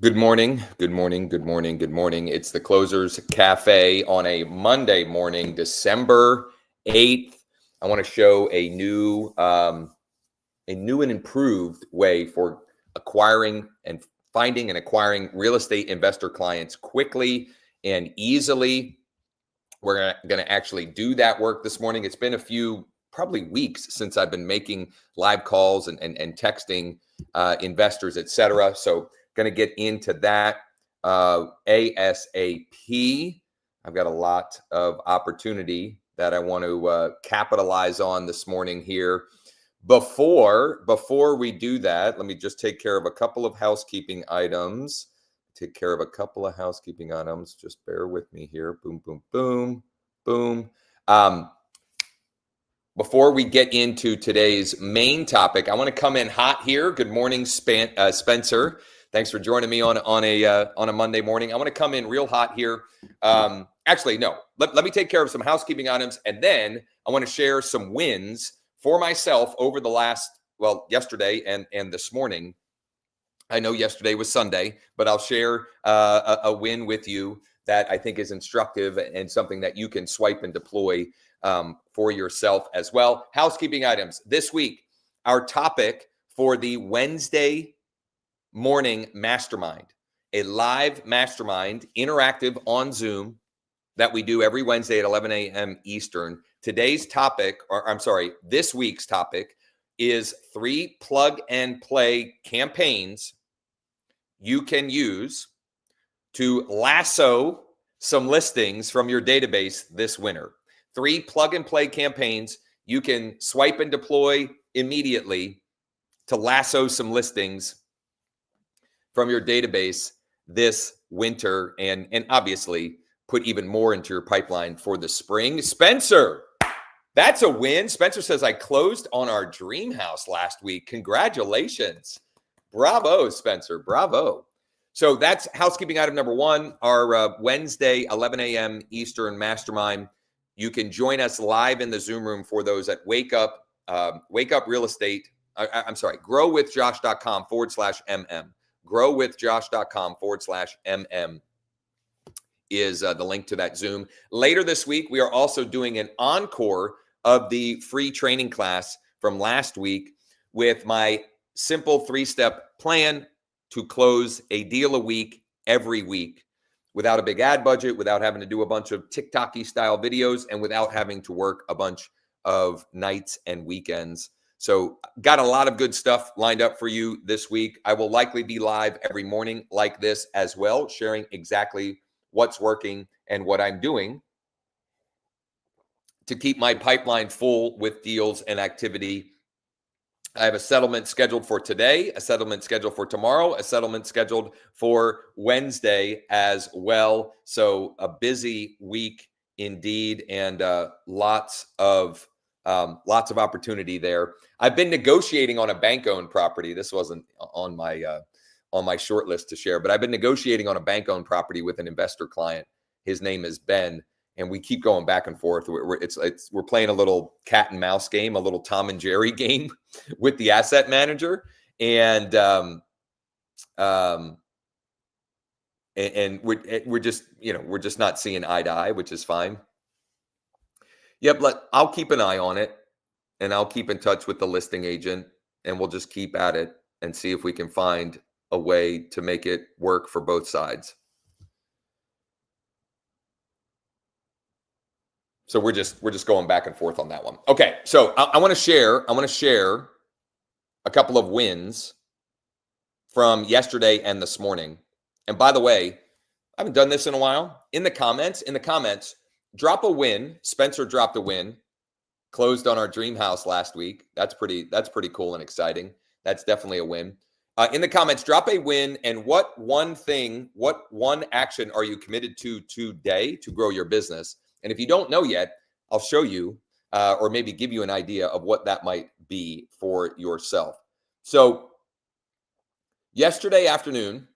Good morning, good morning, good morning, good morning. It's the Closers Cafe on a Monday morning, December 8th. I want to show a new and improved way for acquiring and finding and acquiring real estate investor clients quickly and easily. We're going to actually do that work this morning. It's been a few, probably weeks since I've been making live calls and texting investors, etc. So going to get into that ASAP. I've got a lot of opportunity that I want to capitalize on this morning here. Before we do that, let me just take care of a couple of housekeeping items. Just bear with me here. Boom, boom, boom, boom. Before we get into today's main topic, I want to come in hot here. Good morning, Spencer. Thanks for joining me on a Monday morning. I want to come in real hot here. Actually, no. Let me take care of some housekeeping items, and then I want to share some wins for myself over the yesterday and this morning. I know yesterday was Sunday, but I'll share a win with you that I think is instructive and something that you can swipe and deploy for yourself as well. Housekeeping items this week. Our topic for the Wednesday morning mastermind, a live mastermind, interactive on Zoom that we do every Wednesday at 11 a.m. Eastern. This week's topic is 3 plug and play campaigns you can use to lasso some listings from your database this winter. 3 plug and play campaigns you can swipe and deploy immediately to lasso some listings from your database this winter and obviously put even more into your pipeline for the spring. Spencer, that's a win. Spencer says, I closed on our dream house last week. Congratulations. Bravo, Spencer. Bravo. So that's housekeeping item number one, our Wednesday, 11 a.m. Eastern mastermind. You can join us live in the Zoom room for those at Wake Up Real Estate. growwithjosh.com/MM. growwithjosh.com/MM is the link to that Zoom. Later this week, we are also doing an encore of the free training class from last week with my simple 3-step plan to close a deal a week every week without a big ad budget, without having to do a bunch of TikTok-y style videos, and without having to work a bunch of nights and weekends. So got a lot of good stuff lined up for you this week. I will likely be live every morning like this as well, sharing exactly what's working and what I'm doing to keep my pipeline full with deals and activity. I have a settlement scheduled for today, a settlement scheduled for tomorrow, a settlement scheduled for Wednesday as well. So a busy week indeed, and lots of opportunity there. I've been negotiating on a bank-owned property. This wasn't on my short list to share, but I've been negotiating on a bank-owned property with an investor client. His name is Ben, and we keep going back and forth. We're playing a little cat and mouse game, a little Tom and Jerry game with the asset manager, and we're just not seeing eye to eye, which is fine. Yep, I'll keep an eye on it, and I'll keep in touch with the listing agent, and we'll just keep at it and see if we can find a way to make it work for both sides. So we're just going back and forth on that one. Okay, so I want to share a couple of wins from yesterday and this morning. And by the way, I haven't done this in a while. In the comments, drop a win. Spencer dropped a win. Closed on our dream house last week. That's pretty cool and exciting. That's definitely a win. In the comments, drop a win and what one action are you committed to today to grow your business? And if you don't know yet, I'll show you or maybe give you an idea of what that might be for yourself. So yesterday afternoon,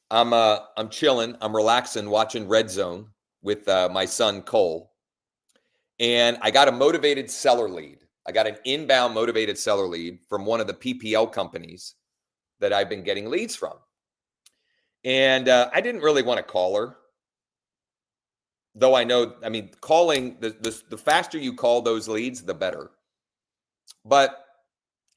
I'm chilling, I'm relaxing, watching Red Zone with my son Cole, and I got a motivated seller lead. I got an inbound motivated seller lead from one of the PPL companies that I've been getting leads from. And I didn't really want to call her. Though I know, I mean, calling, the faster you call those leads, the better. But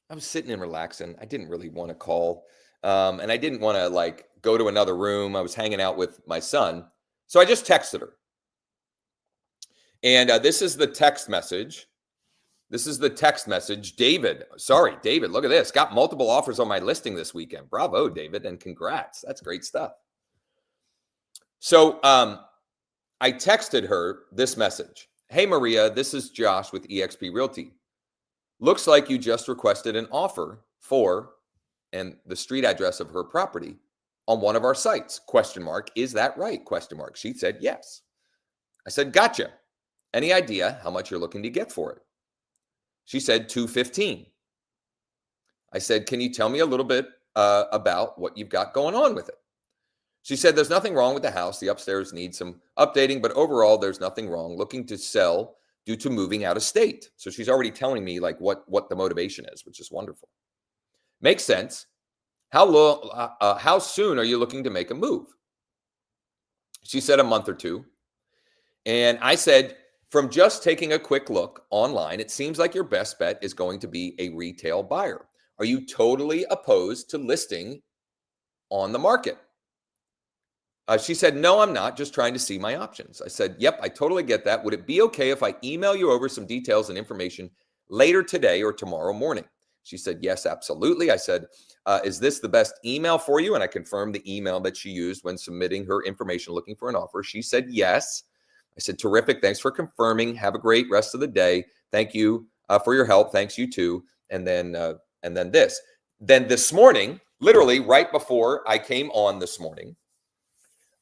I was sitting and relaxing. I didn't really want to call. And I didn't want to like go to another room. I was hanging out with my son. So I just texted her. And this is the text message. This is the text message. David, look at this. Got multiple offers on my listing this weekend. Bravo, David, and congrats. That's great stuff. So I texted her this message. Hey, Maria, this is Josh with eXp Realty. Looks like you just requested an offer for, and the street address of her property on one of our sites, ? Is that right? ? She said, yes. I said, gotcha. Any idea how much you're looking to get for it? She said, $215. I said, can you tell me a little bit about what you've got going on with it? She said, there's nothing wrong with the house. The upstairs needs some updating, but overall, there's nothing wrong. Looking to sell due to moving out of state. So she's already telling me like what the motivation is, which is wonderful. Makes sense. How soon are you looking to make a move? She said a month or two. And I said, from just taking a quick look online, it seems like your best bet is going to be a retail buyer. Are you totally opposed to listing on the market? She said, no, I'm not, just trying to see my options. I said, yep, I totally get that. Would it be okay if I email you over some details and information later today or tomorrow morning? She said, yes, absolutely. I said, is this the best email for you? And I confirmed the email that she used when submitting her information looking for an offer. She said, yes. I said, terrific. Thanks for confirming. Have a great rest of the day. Thank you for your help. Thanks, you too. And then this. Then this morning, literally right before I came on this morning,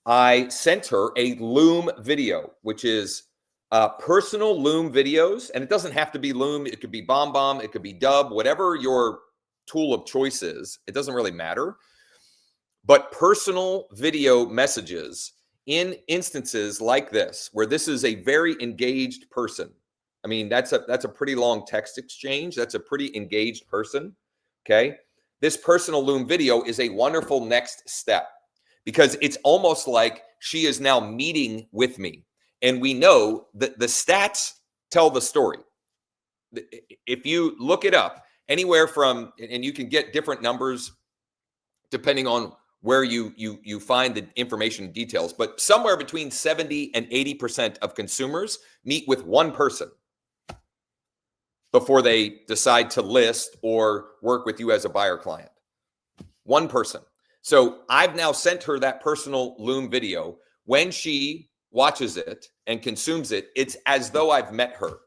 I sent her a Loom video, which is personal Loom videos. And it doesn't have to be Loom. It could be BombBomb. It could be Dub, whatever your tool of choice is. It doesn't really matter. But personal video messages in instances like this, where this is a very engaged person. I mean, that's a pretty long text exchange. That's a pretty engaged person. Okay. This personal Loom video is a wonderful next step, because it's almost like she is now meeting with me. And we know that the stats tell the story. If you look it up, anywhere from, and you can get different numbers depending on where you find the information details, but somewhere between 70 and 80% of consumers meet with one person before they decide to list or work with you as a buyer client. One person. So I've now sent her that personal Loom video. When she watches it and consumes it, it's as though I've met her.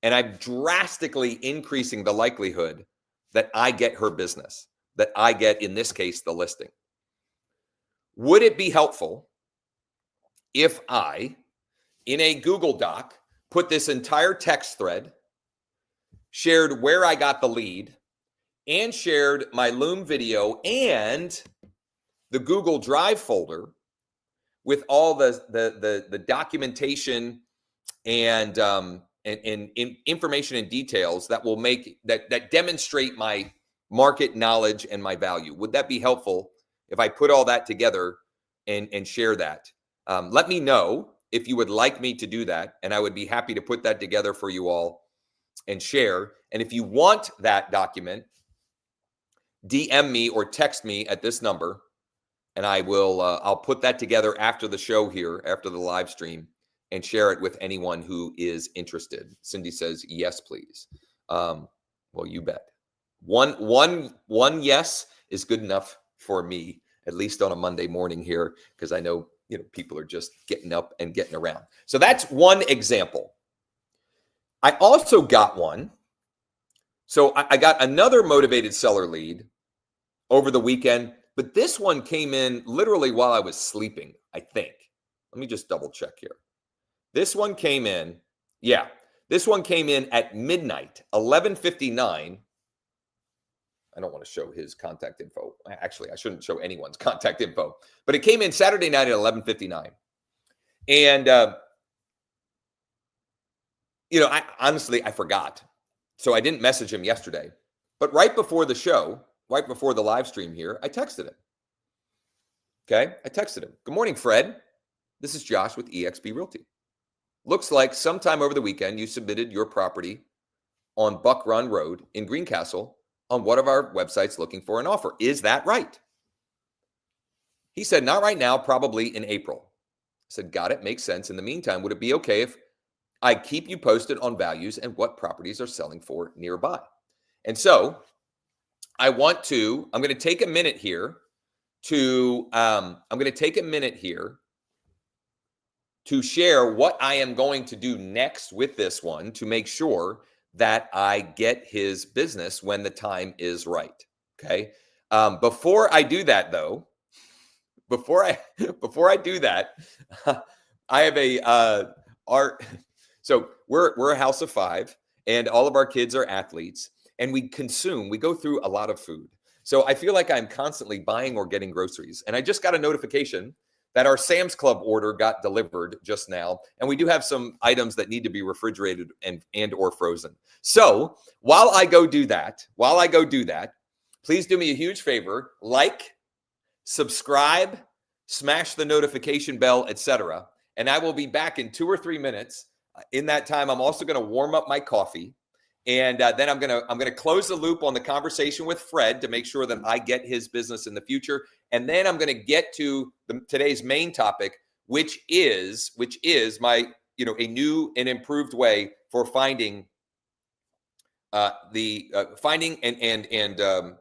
And I'm drastically increasing the likelihood that I get her business, that I get, in this case, the listing. Would it be helpful if I, in a Google Doc, put this entire text thread, shared where I got the lead, and shared my Loom video and the Google Drive folder with all the documentation and information and details that will make that demonstrate my market knowledge and my value? Would that be helpful if I put all that together and share that? Let me know if you would like me to do that, and I would be happy to put that together for you all and share. And if you want that document, DM me or text me at this number, and I will I'll put that together after the show here, after the live stream, and share it with anyone who is interested. Cindy says, yes, please. Well, you bet. One yes is good enough for me, at least on a Monday morning here, because I know, people are just getting up and getting around. So that's one example. I also got one. So I got another motivated seller lead over the weekend, but this one came in literally while I was sleeping, I think. Let me just double check here. This one came in, this one came in at midnight, 11:59. I don't want to show his contact info. Actually, I shouldn't show anyone's contact info, but it came in Saturday night at 11:59. And, I honestly forgot. So I didn't message him yesterday, but right before the show, right before the live stream here, I texted him. Okay. I texted him. Good morning, Fred. This is Josh with eXp Realty. Looks like sometime over the weekend you submitted your property on Buck Run Road in Greencastle on one of our websites looking for an offer. Is that right? He said, not right now, probably in April. I said, got it. Makes sense. In the meantime, would it be okay if I keep you posted on values and what properties are selling for nearby? And so I'm going to take a minute here to share what I am going to do next with this one to make sure that I get his business when the time is right. Okay. Before I do that, though, before I do that, I have art. So we're a house of five, and all of our kids are athletes, and we go through a lot of food. So I feel like I'm constantly buying or getting groceries, and I just got a notification that our Sam's Club order got delivered just now, and we do have some items that need to be refrigerated and or frozen. So while I go do that, please do me a huge favor: like, subscribe, smash the notification bell, etc. And I will be back in 2 or 3 minutes. In that time, I'm also going to warm up my coffee, and then I'm gonna close the loop on the conversation with Fred to make sure that I get his business in the future. And then I'm going to get to today's main topic, which is my a new and improved way for finding finding and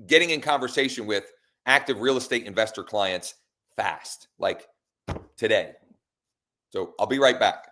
getting in conversation with active real estate investor clients fast, like today. So I'll be right back.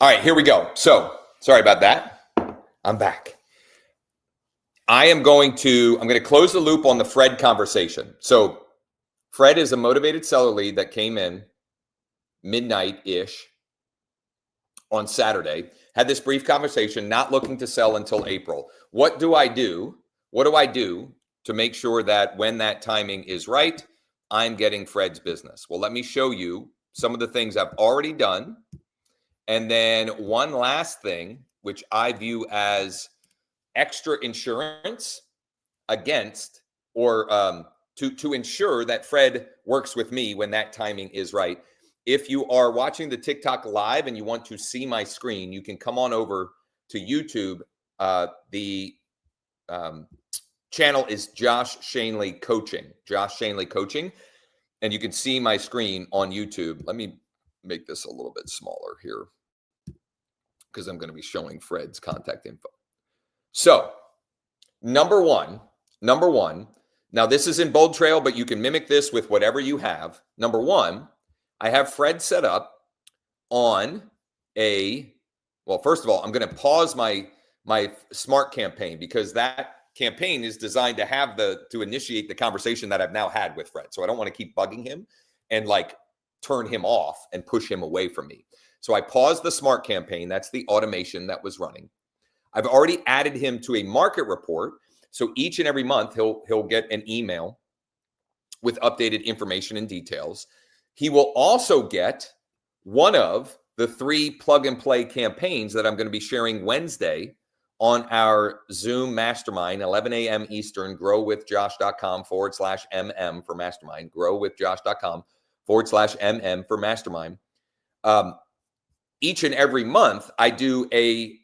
All right, here we go. So sorry about that. I'm back. I'm going to close the loop on the Fred conversation. So Fred is a motivated seller lead that came in midnight-ish on Saturday, had this brief conversation, not looking to sell until April. What do I do? What do I do to make sure that when that timing is right, I'm getting Fred's business? Well, let me show you some of the things I've already done. And then one last thing, which I view as extra insurance against or to ensure that Fred works with me when that timing is right. If you are watching the TikTok live and you want to see my screen, you can come on over to YouTube. The channel is Josh Schoenly Coaching. Josh Schoenly Coaching. And you can see my screen on YouTube. Let me make this a little bit smaller here because I'm going to be showing Fred's contact info. So number one, now this is in Bold Trail, but you can mimic this with whatever you have. Number one, I have Fred set up on well, first of all, I'm going to pause my smart campaign because that campaign is designed to have to initiate the conversation that I've now had with Fred. So I don't want to keep bugging him and like turn him off and push him away from me. So I paused the smart campaign. That's the automation that was running. I've already added him to a market report. So each and every month he'll get an email with updated information and details. He will also get one of the 3 plug and play campaigns that I'm going to be sharing Wednesday on our Zoom mastermind, 11 a.m. Eastern, growwithjosh.com/MM for mastermind, growwithjosh.com/MM for mastermind. Each and every month I do I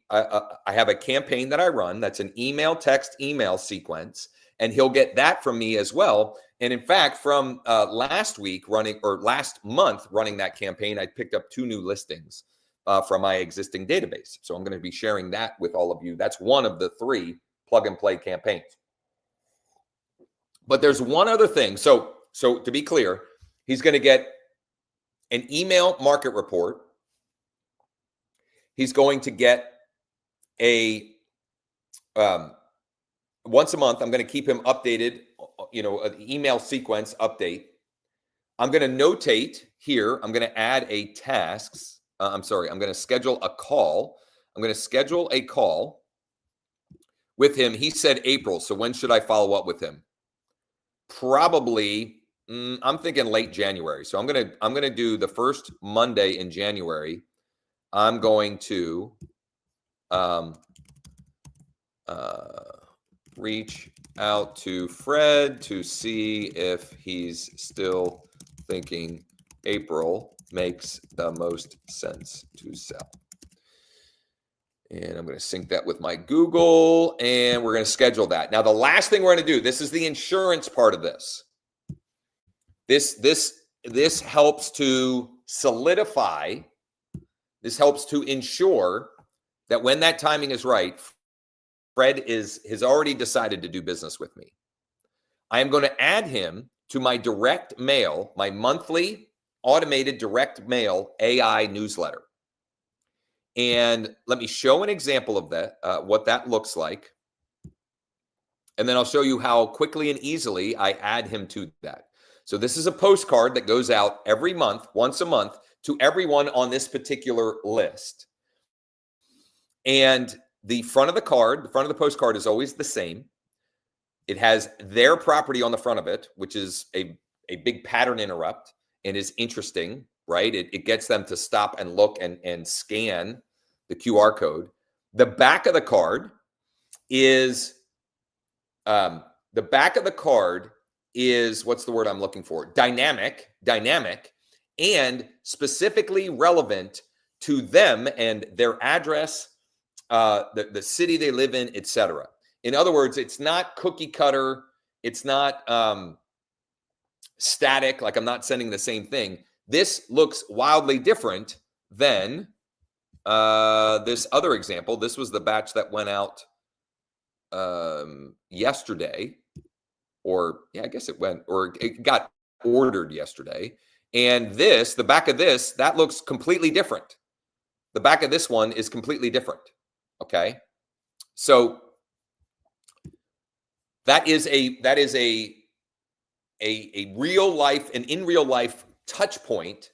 have a campaign that I run. That's an email, text, email sequence. And he'll get that from me as well. And in fact, from last month running that campaign, I picked up 2 new listings from my existing database. So I'm going to be sharing that with all of you. That's one of the 3 plug and play campaigns. But there's one other thing. So to be clear, he's going to get an email market report. He's going to get once a month, I'm going to keep him updated, an email sequence update. I'm going to notate here. I'm going to add a tasks. I'm going to schedule a call. I'm going to schedule a call with him. He said April. So when should I follow up with him? Probably, I'm thinking late January. So I'm going to do the first Monday in January. I'm going to reach out to Fred to see if he's still thinking April makes the most sense to sell. And I'm going to sync that with my Google, and we're going to schedule that. Now, the last thing we're going to do, this is the insurance part of this. This helps to solidify, this helps to ensure that when that timing is right, Fred has already decided to do business with me. I am going to add him to my direct mail, my monthly automated direct mail AI newsletter. And let me show an example of that, what that looks like. And then I'll show you how quickly and easily I add him to that. So this is a postcard that goes out every month, once a month, to everyone on this particular list. And the front of the postcard is always the same. It has their property on the front of it, which is a big pattern interrupt and is interesting, right? It gets them to stop and look and scan the QR code. The back of the card is, what's the word I'm looking for? Dynamic, and specifically relevant to them and their address, the city they live in, etc. In other words, it's not cookie cutter. It's not static, like I'm not sending the same thing. This looks wildly different than this other example. This was the batch that went out yesterday, I guess it got ordered yesterday. And the back of this, that looks completely different. The back of this one is completely different. Okay. So that is a real life, an in real life touch point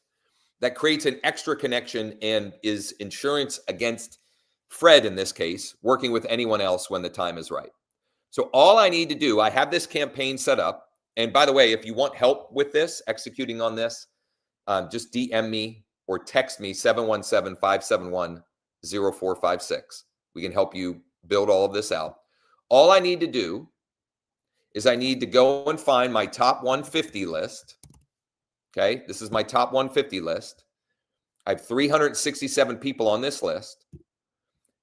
that creates an extra connection and is insurance against Fred, in this case, working with anyone else when the time is right. So all I need to do, I have this campaign set up. And by the way, if you want help with this, executing on this, just DM me or text me 717-571-0456. We can help you build all of this out. All I need to do is I need to go and find my top 150 list. Okay, this is my top 150 list. I have 367 people on this list.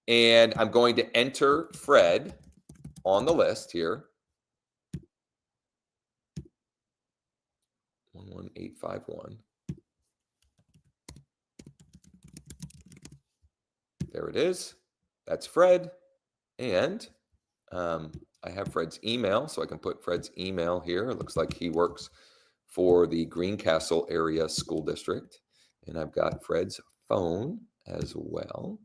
And I'm going to enter Fred on the list here. 11851. There it is. That's Fred. And I have Fred's email, so I can put Fred's email here. It looks like he works for the Greencastle area school district. And I've got Fred's phone as well.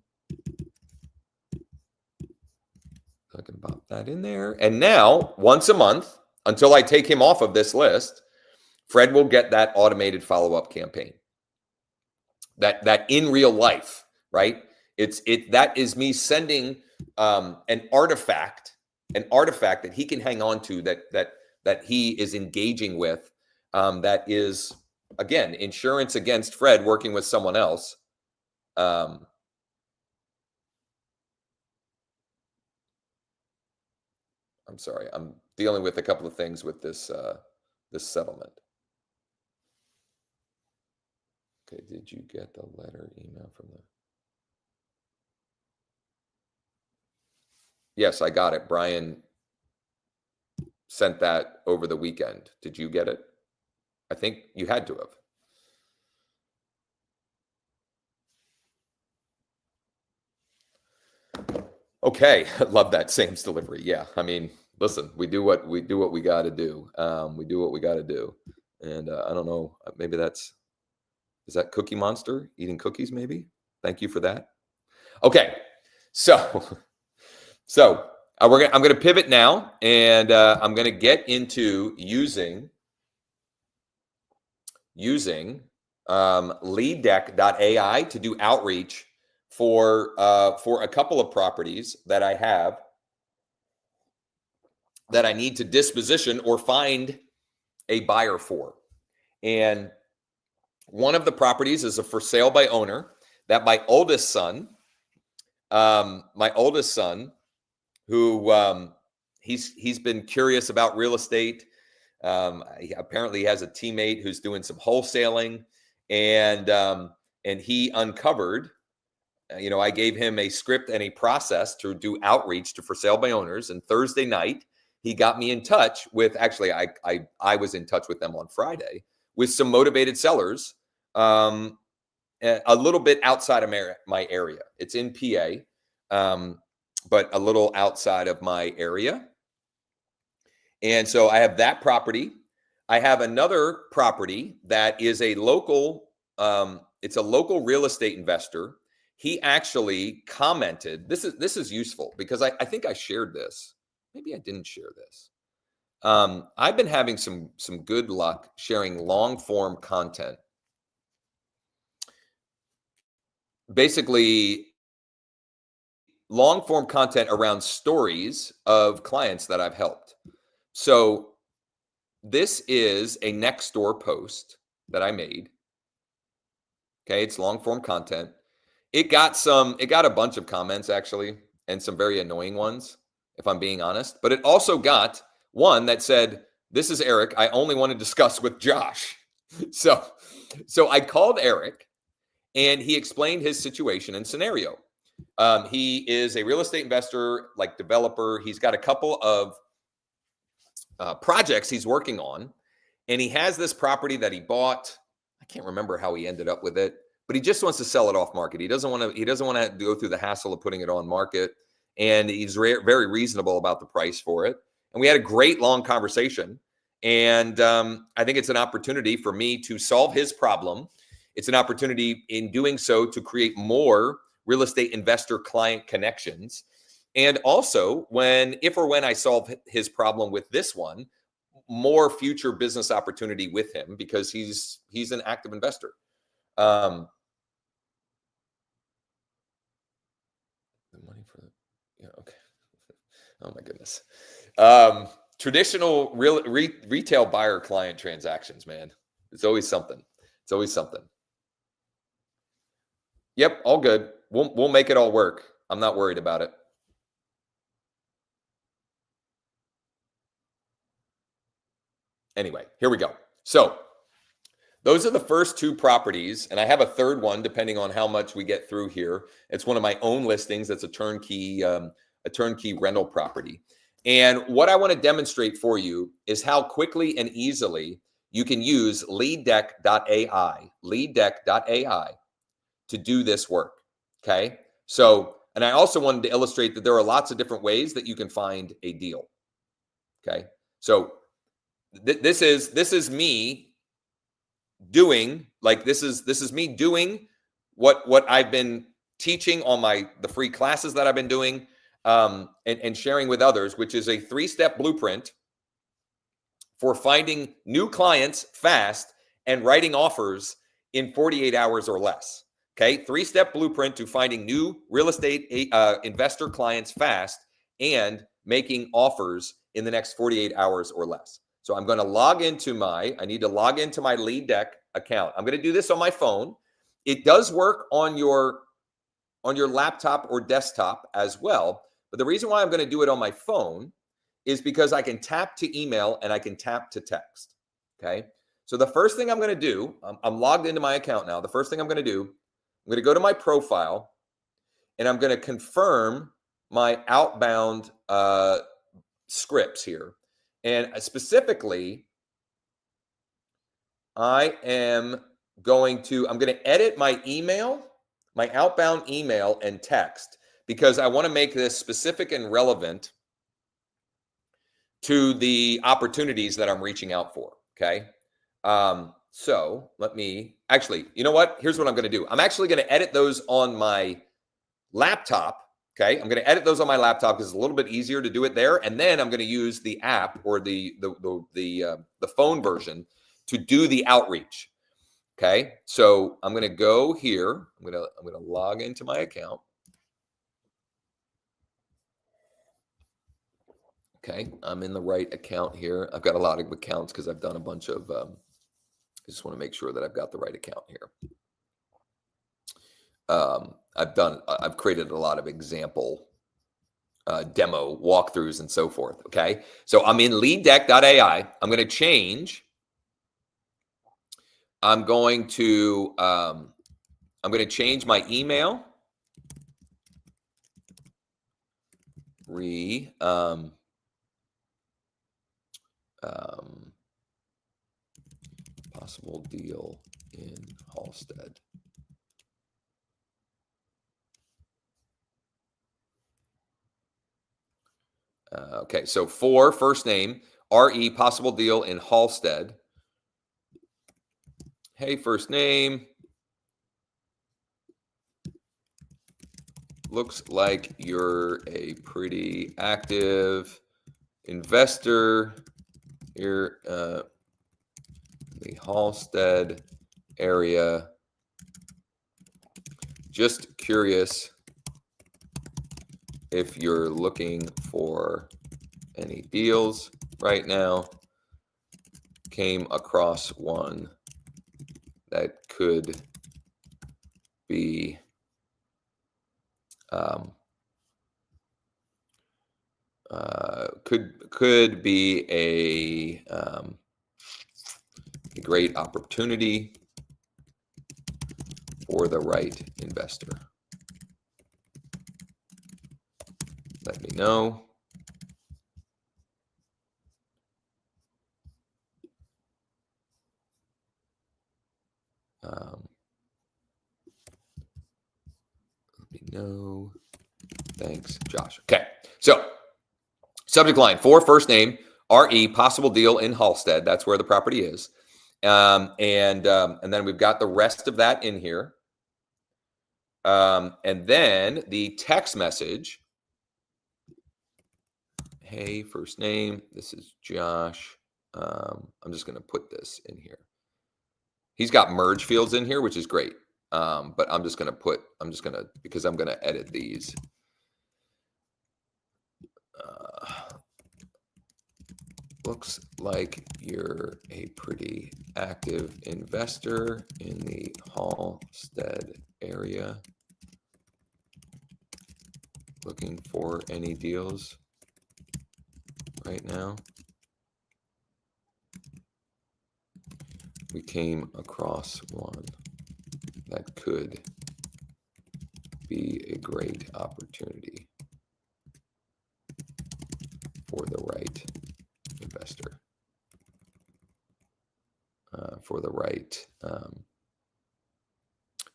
I can pop that in there. And now, once a month, until I take him off of this list, Fred will get that automated follow-up campaign. That in real life, right? That is me sending an artifact that he can hang on to, that he is engaging with, that is, again, insurance against Fred working with someone else. I'm sorry, I'm dealing with a couple of things with this this settlement. Okay, did you get the letter email from the? Yes, I got it. Brian sent that over the weekend. Did you get it? I think you had to have. Okay, love that Sam's delivery. Yeah, I mean, listen, we do what we got to do. We do what we got to do, and I don't know. Maybe is that Cookie Monster eating cookies? Maybe. Thank you for that. Okay, so I'm going to pivot now, and I'm going to get into using LeadDeck.ai to do outreach for a couple of properties that I have that I need to disposition or find a buyer for. And one of the properties is a for sale by owner that my oldest son, who he's been curious about real estate. He apparently has a teammate who's doing some wholesaling, and he uncovered. I gave him a script and a process to do outreach to for sale by owners. And Thursday night, he got me in touch with, actually, I was in touch with them on Friday with some motivated sellers, a little bit outside of my area. It's in PA, but a little outside of my area. And so I have that property. I have another property that is a local, it's a local real estate investor. He actually commented, this is useful because I think I shared this. Maybe I didn't share this. I've been having some good luck sharing long form content. Basically, long form content around stories of clients that I've helped. So this is a next door post that I made. Okay, it's long form content. It got a bunch of comments actually, and some very annoying ones, if I'm being honest. But it also got one that said, "This is Eric. I only want to discuss with Josh." So I called Eric, and he explained his situation and scenario. He is a real estate investor, like developer. He's got a couple of projects he's working on, and he has this property that he bought. I can't remember how he ended up with it, but he just wants to sell it off market. He doesn't want to go through the hassle of putting it on market, and he's very reasonable about the price for it. And we had a great long conversation, and I think it's an opportunity for me to solve his problem. It's an opportunity in doing so to create more real estate investor client connections. And also if or when I solve his problem with this one, more future business opportunity with him because he's an active investor. The money for okay. Oh my goodness. Traditional retail buyer client transactions, man. It's always something. It's always something. Yep, all good. We'll make it all work. I'm not worried about it. Anyway, here we go. So those are the first two properties, and I have a third one depending on how much we get through here. It's one of my own listings. That's a turnkey rental property. And what I want to demonstrate for you is how quickly and easily you can use leaddeck.ai to do this work. Okay. So, and I also wanted to illustrate that there are lots of different ways that you can find a deal. Okay. So this is me doing, like, this is me doing what I've been teaching on the free classes that I've been doing, and sharing with others, which is a 3-step blueprint for finding new clients fast and writing offers in 48 hours or less. Okay, 3-step blueprint to finding new real estate investor clients fast and making offers in the next 48 hours or less. So I'm going to I need to log into my Lead Deck account. I'm going to do this on my phone. It does work on your laptop or desktop as well. But the reason why I'm going to do it on my phone is because I can tap to email and I can tap to text. Okay. So the first thing I'm going to do, I'm logged into my account now. The first thing I'm going to do, I'm going to go to my profile and I'm going to confirm my outbound scripts here. And specifically, I'm going to edit my email, my outbound email and text, because I want to make this specific and relevant to the opportunities that I'm reaching out for. Okay. So let me actually, you know what? Here's what I'm going to do. I'm actually going to edit those on my laptop. Okay. I'm going to edit those on my laptop because it's a little bit easier to do it there. And then I'm going to use the app or the phone version to do the outreach. Okay. So I'm going to go here. I'm going to log into my account. Okay, I'm in the right account here. I've got a lot of accounts because I've done a bunch of, I just want to make sure that I've got the right account here. I've created a lot of example demo walkthroughs and so forth. Okay, so I'm in leaddeck.ai. I'm going to change. I'm going to change my email. Possible deal in Halstead. Okay, so for first name, RE, possible deal in Halstead. Hey, first name. Looks like you're a pretty active investor here in the Halstead area. Just curious if you're looking for any deals right now. Came across one that could be could be a great opportunity for the right investor. Let me know. Let me know. Thanks, Josh. Okay, so subject line for first name, RE, possible deal in Halstead. That's where the property is. And then we've got the rest of that in here. And then the text message. Hey, first name. This is Josh. I'm just going to put this in here. He's got merge fields in here, which is great. But I'm just going to because I'm going to edit these. Looks like you're a pretty active investor in the Halstead area. Looking for any deals right now? We came across one that could be a great opportunity for the right investor.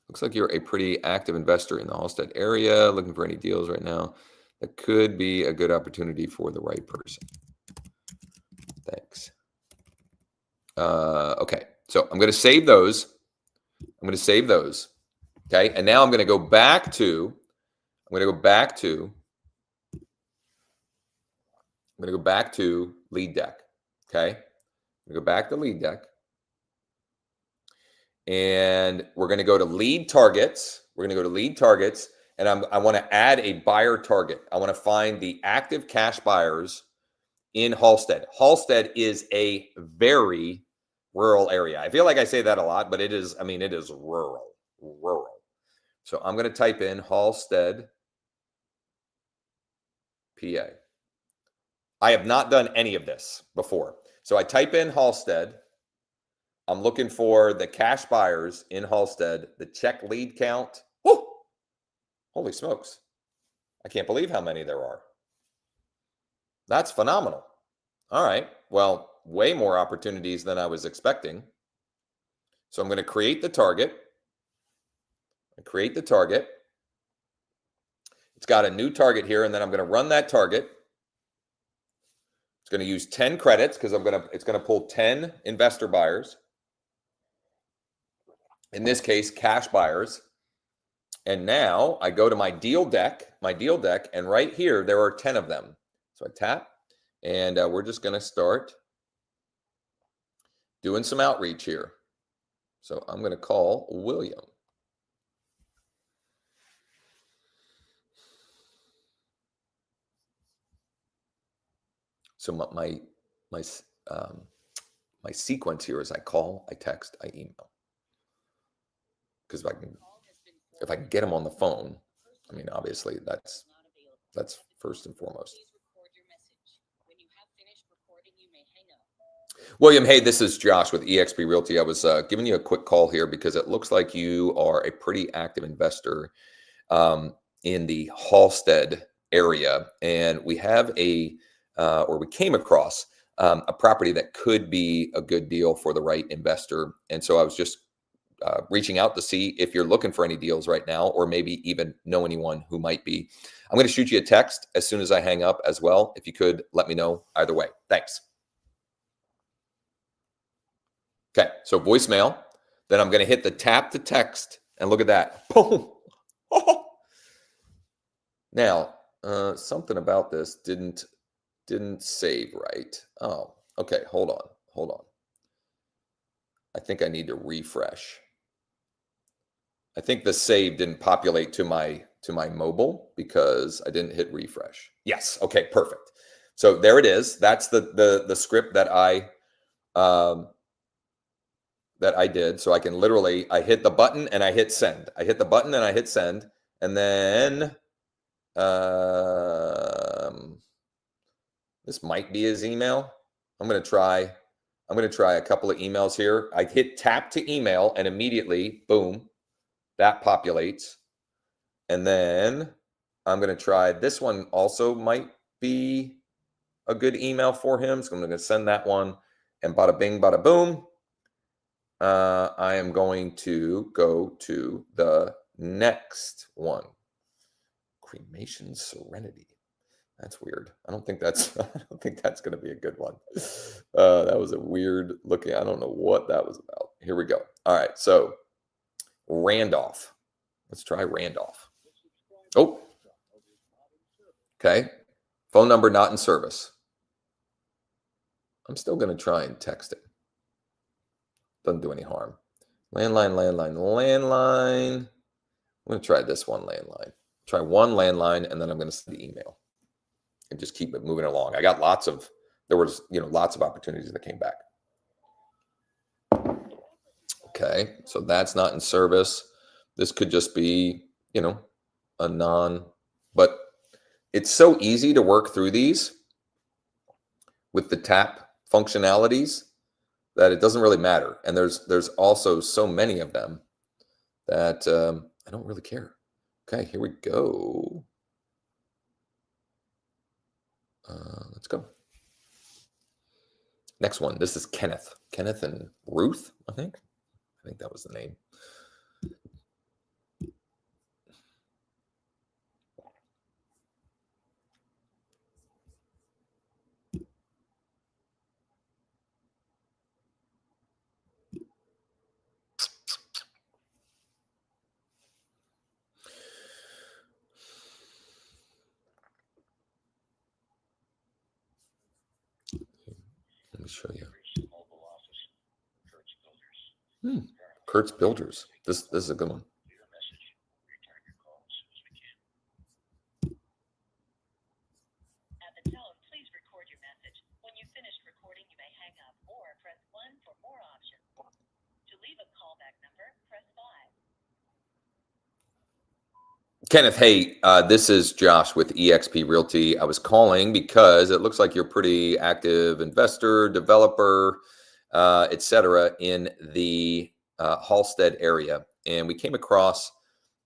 Looks like you're a pretty active investor in the Halstead area, looking for any deals right now. That could be a good opportunity for the right person. Thanks. Okay, so I'm going to save those. Okay, and now I'm going to go back to. Lead Deck. Okay, I'm going to go back to Lead Deck. And we're going to go to lead targets. And I want to add a buyer target. I want to find the active cash buyers in Halstead. Halstead is a very rural area. I feel like I say that a lot, but it is rural. So I'm going to type in Halstead, PA. I have not done any of this before. So I type in Halstead. I'm looking for the cash buyers in Halstead, the check lead count. Woo! Holy smokes. I can't believe how many there are. That's phenomenal. All right. Well, way more opportunities than I was expecting. So I'm going to create the target. It's got a new target here, and then I'm going to run that target. It's going to use 10 credits because it's going to pull 10 investor buyers. In this case, cash buyers. And now I go to my deal deck, and right here, there are 10 of them. So I tap, and we're just going to start doing some outreach here. So I'm going to call William. So my sequence here is I call, I text, I email. Because if I can get him on the phone, I mean, obviously that's first and foremost. William, hey, this is Josh with eXp Realty. I was giving you a quick call here because it looks like you are a pretty active investor in the Halstead area, and we have we came across a property that could be a good deal for the right investor. And so I was just reaching out to see if you're looking for any deals right now, or maybe even know anyone who might be. I'm going to shoot you a text as soon as I hang up as well. If you could let me know either way. Thanks. Okay, so voicemail. Then I'm going to hit the tap to text, and look at that. Boom. Now, something about this didn't save right. Oh, okay. Hold on. I think I need to refresh. I think the save didn't populate to my mobile because I didn't hit refresh. Yes. Okay. Perfect. So there it is. That's the script that I did. So I can literally, I hit the button and I hit send. And then this might be his email. I'm going to try a couple of emails here. I hit tap to email, and immediately, boom, that populates. And then I'm going to try this one. Also might be a good email for him. So I'm going to send that one, and bada bing, bada boom. I am going to go to the next one. Cremation Serenity. That's weird. I don't think that's going to be a good one. That was a weird looking. I don't know what that was about. Here we go. All right. So Randolph. Let's try Randolph. Oh, okay. Phone number not in service. I'm still going to try and text it. Doesn't do any harm. Landline. I'm going to try this one landline. Try one landline, and then I'm going to send the email and just keep it moving along. I got lots of opportunities that came back. Okay, so that's not in service. This could just be, a non, but it's so easy to work through these with the tap functionalities that it doesn't really matter. And there's also so many of them that I don't really care. Okay, here we go. Let's go. Next one. This is Kenneth. Kenneth and Ruth, I think. I think that was the name. Let me show you. Kurt's Builders. This is a good one. At the tone, please record your message. When you've finished recording, you may hang up or press 1 for more options. To leave a callback number, press 5. Kenneth, hey, this is Josh with eXp Realty. I was calling because it looks like you're a pretty active investor, developer, etc. in the Halstead area. And we came across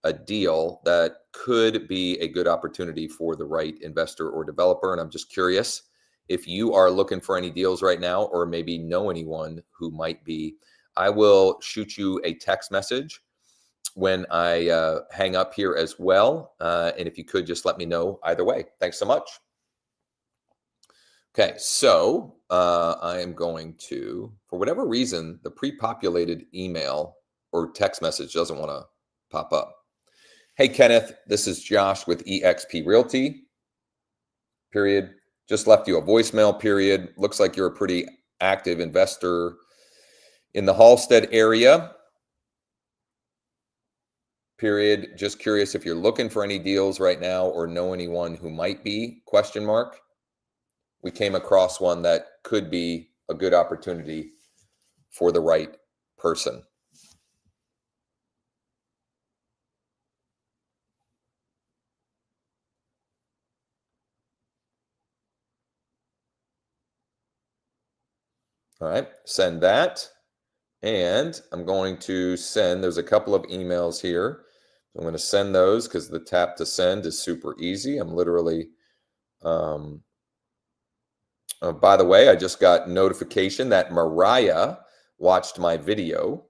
a deal that could be a good opportunity for the right investor or developer. And I'm just curious if you are looking for any deals right now, or maybe know anyone who might be. I will shoot you a text message when I hang up here as well. And if you could just let me know either way. Thanks so much. Okay, so I am going to, for whatever reason, the pre-populated email or text message doesn't want to pop up. Hey, Kenneth, this is Josh with eXp Realty, period. Just left you a voicemail, period. Looks like you're a pretty active investor in the Halstead area, period. Just curious if you're looking for any deals right now or know anyone who might be, ? We came across one that could be a good opportunity for the right person. All right, send that. And I'm going to send, there's a couple of emails here. I'm going to send those because the tap to send is super easy. I'm literally, by the way, I just got notification that Mariah watched my video.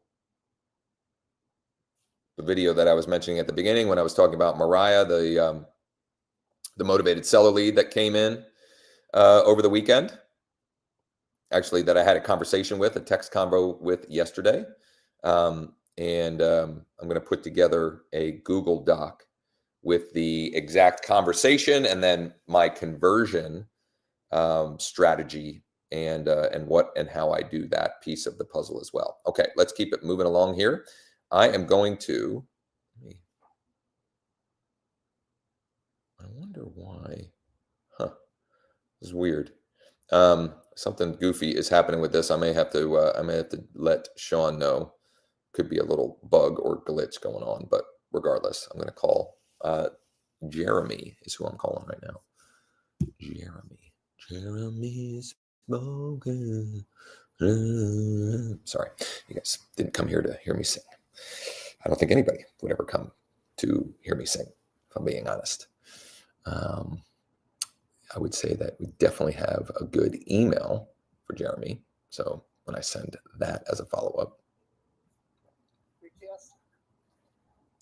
The video that I was mentioning at the beginning when I was talking about Mariah, the motivated seller lead that came in over the weekend. Actually, that I had a conversation with, a text convo with yesterday. I'm going to put together a Google Doc with the exact conversation and then my conversion strategy and how I do that piece of the puzzle as well. Okay, let's keep it moving along here. I am going to, I wonder why, this is weird. Something goofy is happening with this. I may have to let Sean know. Could be a little bug or glitch going on, but regardless, I'm going to call Jeremy is who I'm calling right now. Jeremy's spoken. Sorry, you guys didn't come here to hear me sing. I don't think anybody would ever come to hear me sing, if I'm being honest. I would say that we definitely have a good email for Jeremy. So when I send that as a follow-up.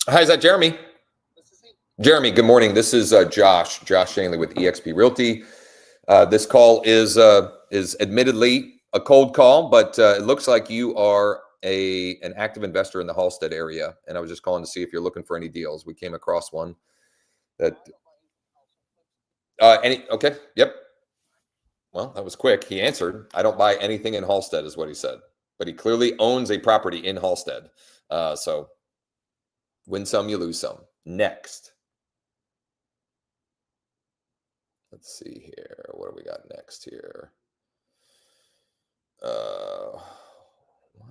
Hi, is that Jeremy? This is he. Jeremy, good morning. This is Josh Schoenly with eXp Realty. This call is admittedly a cold call, but it looks like you are an active investor in the Halstead area, and I was just calling to see if you're looking for any deals. We came across one that okay, yep. Well, that was quick. He answered. I don't buy anything in Halstead, is what he said, but he clearly owns a property in Halstead. So win some, you lose some. Next. Let's see here. What do we got next here? Why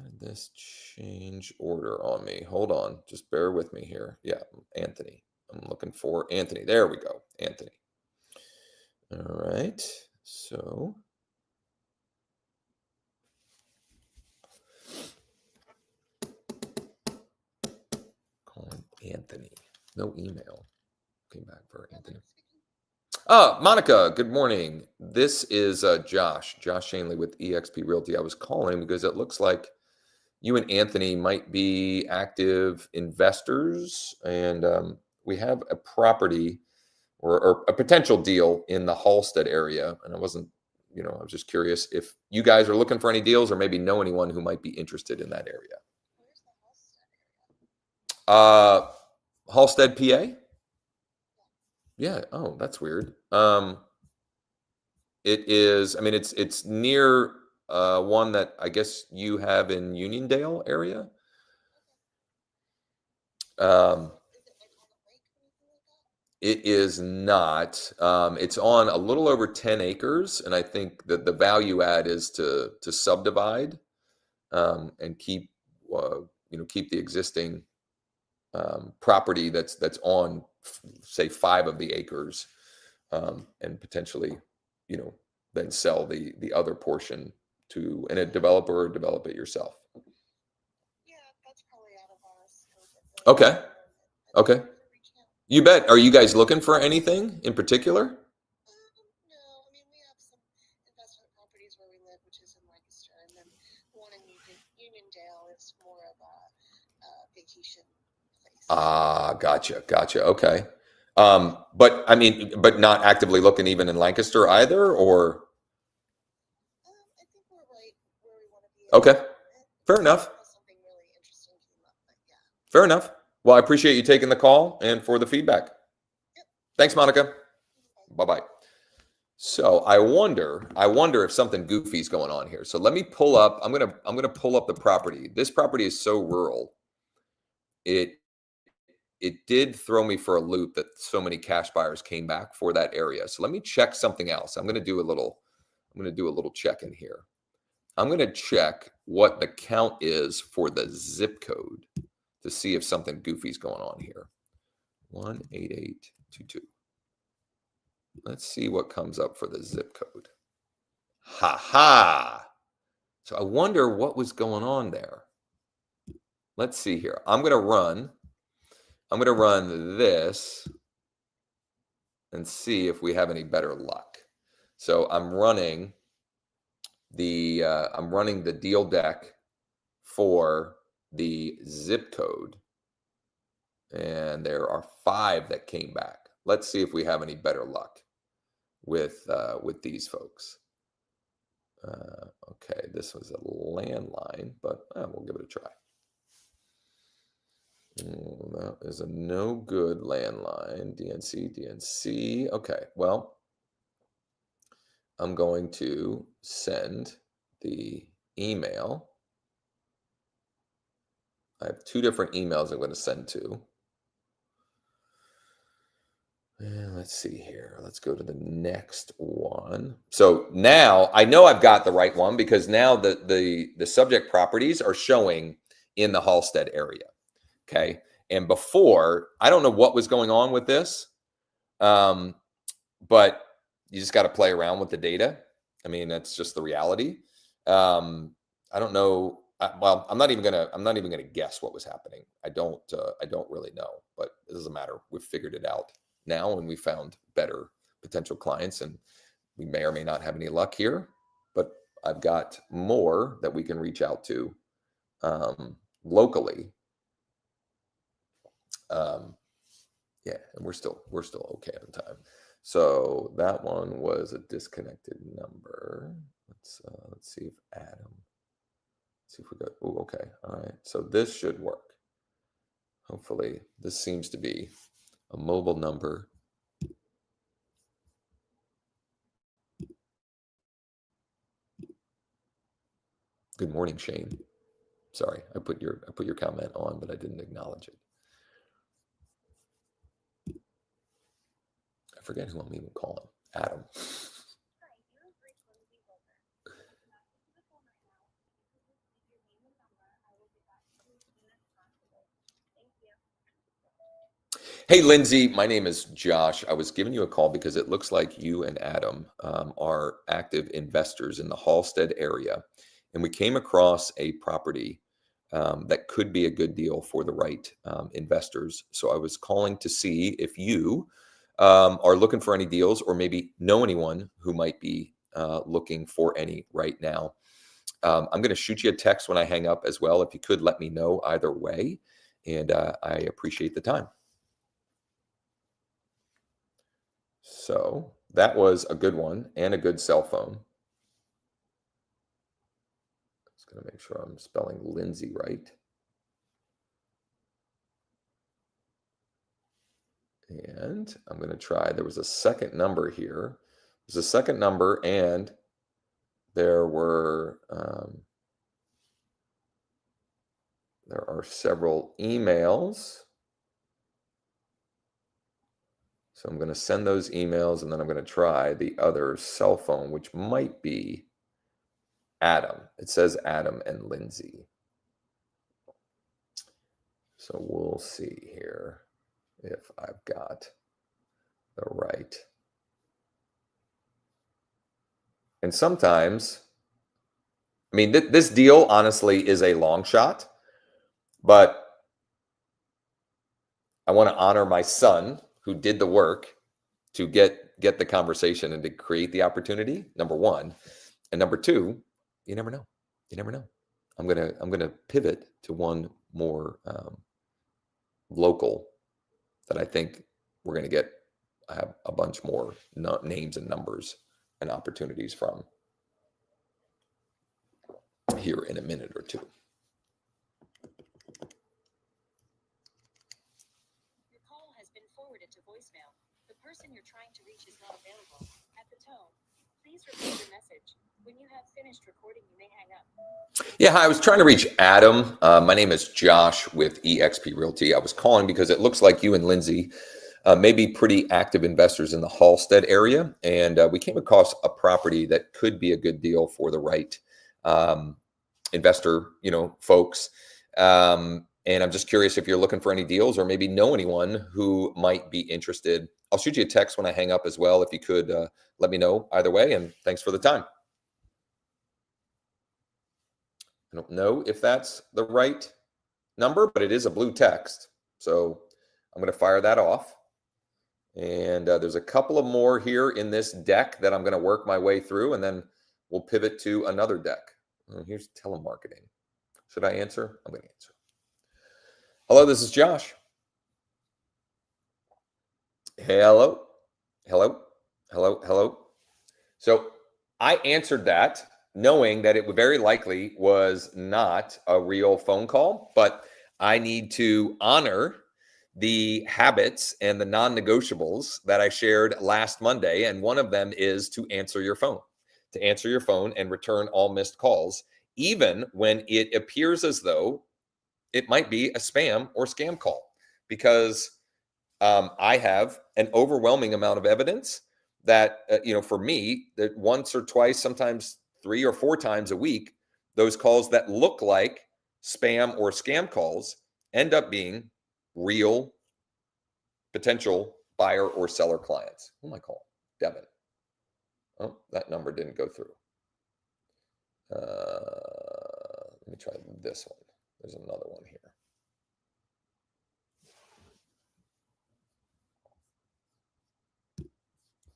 did this change order on me? Hold on. Just bear with me here. Yeah, Anthony. I'm looking for Anthony. There we go. Anthony. All right. So calling Anthony. No email. Came back for Anthony. Monica, good morning. This is Josh Schoenly with eXp Realty. I was calling because it looks like you and Anthony might be active investors, and we have a property or a potential deal in the Halstead area. And I wasn't, I was just curious if you guys are looking for any deals or maybe know anyone who might be interested in that area. Where's the Halstead area? Halstead, PA? Yeah. Oh, that's weird. It is, I mean, it's near one that I guess you have in Uniondale area. It is not. It's on a little over 10 acres, and I think that the value add is to subdivide and keep keep the existing property that's on, say, 5 of the acres, and potentially, then sell the other portion to a developer or develop it yourself. Yeah, that's probably out of our scope. Okay. Okay. You bet. Are you guys looking for anything in particular? No, I mean, we have some investment properties where we live, which is in Lancaster, and then the one in Uniondale is more of a vacation place. Gotcha. Okay. But I mean, but not actively looking even in Lancaster either, or? I think we're right where we want to be. Okay. Fair enough. Something really interesting came up, but yeah. Fair enough. Well, I appreciate you taking the call and for the feedback. Yep. Thanks, Monica. Bye-bye. So I wonder if something goofy is going on here. So let me pull up. I'm gonna pull up the property. This property is so rural. It did throw me for a loop that so many cash buyers came back for that area. So let me check something else. I'm gonna do a little check in here. I'm gonna check what the count is for the zip code to see if something goofy is going on here. 18822. Let's see what comes up for the zip code. Ha. So I wonder what was going on there. Let's see here. I'm going to run this and see if we have any better luck. So I'm running the deal deck for the zip code, and there are 5 that came back. Let's see if we have any better luck with these folks. Okay, this was a landline, but we'll give it a try. That is a no good landline. DNC. Okay, well, I'm going to send the email. I have 2 different emails I'm going to send to. And let's see here. Let's go to the next one. So now I know I've got the right one because now the subject properties are showing in the Halstead area. Okay. And before, I don't know what was going on with this, but you just got to play around with the data. I mean, that's just the reality. I don't know. Well, I'm not even gonna guess what was happening. I don't really know, but it doesn't matter. We've figured it out now, and we found better potential clients, and we may or may not have any luck here, but I've got more that we can reach out to locally Yeah, and we're still okay on time. So that one was a disconnected number. Let's see if Adam. See if we got. Oh, okay. All right. So this should work. Hopefully, this seems to be a mobile number. Good morning, Shane. Sorry, I put your comment on, but I didn't acknowledge it. I forget who I'm even calling. Adam. Hey, Lindsay, my name is Josh. I was giving you a call because it looks like you and Adam are active investors in the Halstead area. And we came across a property that could be a good deal for the right investors. So I was calling to see if you are looking for any deals or maybe know anyone who might be looking for any right now. I'm going to shoot you a text when I hang up as well. If you could let me know either way. And I appreciate the time. So that was a good one and a good cell phone. Just going to make sure I'm spelling Lindsay right. And I'm going to try. There was a second number here. There's a second number, and there are several emails. So I'm going to send those emails, and then I'm going to try the other cell phone, which might be Adam. It says Adam and Lindsay. So we'll see here if I've got the right. And sometimes, I mean, this deal honestly is a long shot, but I want to honor my son who did the work to get the conversation and to create the opportunity, number one. And number two, you never know. You never know. I'm gonna pivot to one more local that I think we're gonna get a bunch more names and numbers and opportunities from here in a minute or two. Your call has been forwarded to voicemail. The person you're trying to reach is not available. At the tone, please record your message. When you have finished recording, you may hang up. Yeah, hi, I was trying to reach Adam. My name is Josh with eXp Realty. I was calling because it looks like you and Lindsay may be pretty active investors in the Halstead area, and we came across a property that could be a good deal for the right investor, folks. And I'm just curious if you're looking for any deals or maybe know anyone who might be interested. I'll shoot you a text when I hang up as well. If you could let me know either way, and thanks for the time. I don't know if that's the right number, but it is a blue text. So I'm going to fire that off. And there's a couple of more here in this deck that I'm going to work my way through, and then we'll pivot to another deck. Here's telemarketing. Should I answer? I'm going to answer. Hello, this is Josh. Hello, hello, hello, hello. So I answered that knowing that it very likely was not a real phone call, but I need to honor the habits and the non-negotiables that I shared last Monday. And one of them is to answer your phone and return all missed calls, even when it appears as though it might be a spam or scam call, because I have an overwhelming amount of evidence that, for me, that once or twice, sometimes 3 or 4 times a week, those calls that look like spam or scam calls end up being real potential buyer or seller clients. Who am I calling? Devin. Oh, that number didn't go through. Let me try this one. There's another one here.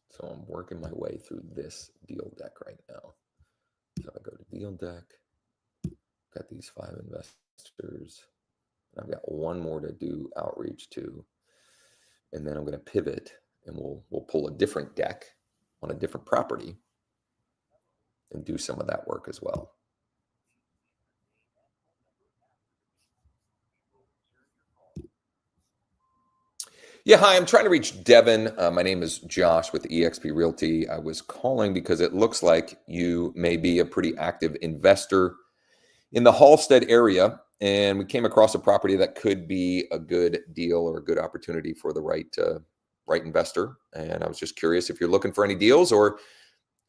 So I'm working my way through this deal deck right now. So I go to deal deck, got these 5 investors. I've got one more to do outreach to. And then I'm going to pivot, and we'll pull a different deck on a different property and do some of that work as well. Yeah, hi, I'm trying to reach Devin. My name is Josh with eXp Realty. I was calling because it looks like you may be a pretty active investor in the Halstead area, and we came across a property that could be a good deal or a good opportunity for the right investor. And I was just curious if you're looking for any deals, or